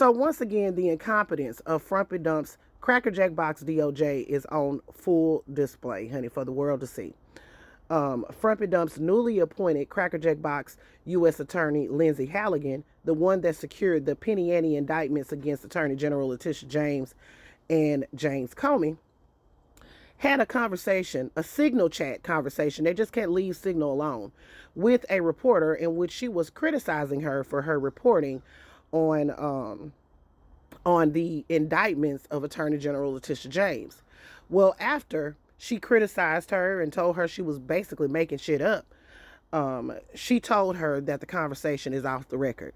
So once again, the incompetence of Frumpy Dump's Crackerjack Box DOJ is on full display, honey, for the world to see. Frumpy Dump's newly appointed Crackerjack Box U.S. Attorney Lindsay Halligan, the one that secured the penny ante indictments against Attorney General Letitia James and James Comey, had a conversation, a signal chat conversation, they just can't leave Signal alone, with a reporter in which she was criticizing her for her reporting on the indictments of Attorney General Letitia James. Well, after she criticized her and told her she was basically making shit up, she told her that the conversation is off the record.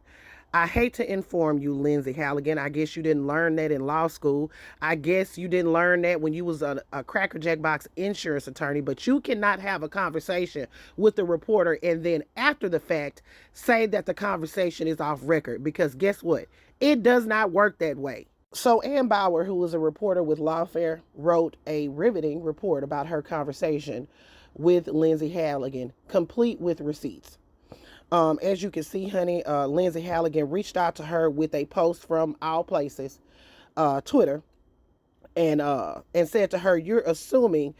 I hate to inform you, Lindsay Halligan. I guess you didn't learn that in law school. I guess you didn't learn that when you was a Crackerjack Box insurance attorney, but you cannot have a conversation with the reporter and then after the fact say that the conversation is off record, because guess what? It does not work that way. So Ann Bauer, who was a reporter with Lawfare, wrote a riveting report about her conversation with Lindsay Halligan, complete with receipts. As you can see, honey, Lindsay Halligan reached out to her with a post from all places, Twitter, and said to her, "You're assuming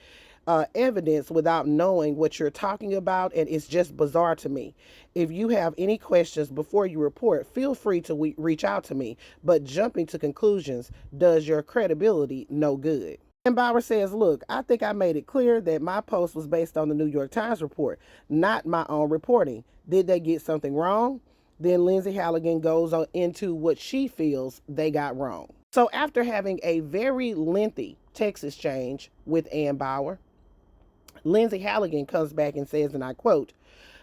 evidence without knowing what you're talking about, and it's just bizarre to me. If you have any questions before you report, feel free to reach out to me, but jumping to conclusions does your credibility no good." And Bauer says, "Look, I think I made it clear that my post was based on the New York Times report, not my own reporting. Did they get something wrong?" Then Lindsay Halligan goes on into what she feels they got wrong. So after having a very lengthy text exchange with Ann Bauer, Lindsay Halligan comes back and says, and I quote,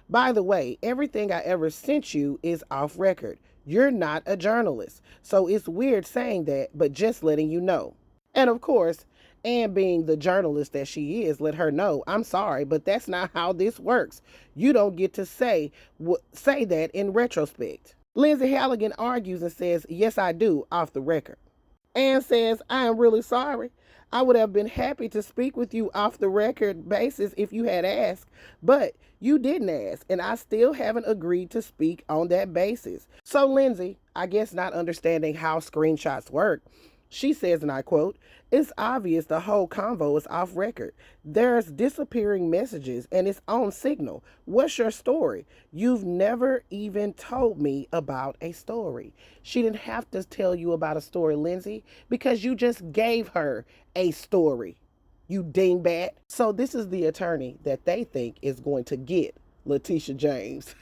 "By the way, everything I ever sent you is off record. You're not a journalist, so it's weird saying that, but just letting you know." And of course, Ann, being the journalist that she is, let her know, "I'm sorry, but that's not how this works. You don't get to say that in retrospect." Lindsay Halligan argues and says, "Yes, I do, off the record." Ann says, "I am really sorry. I would have been happy to speak with you off the record basis if you had asked, but you didn't ask, and I still haven't agreed to speak on that basis." So Lindsay, I guess not understanding how screenshots work, she says, and I quote, "It's obvious the whole convo is off record. There's disappearing messages and it's on Signal. What's your story? You've never even told me about a story." She didn't have to tell you about a story, Lindsay, because you just gave her a story, you dingbat. So this is the attorney that they think is going to get Letitia James.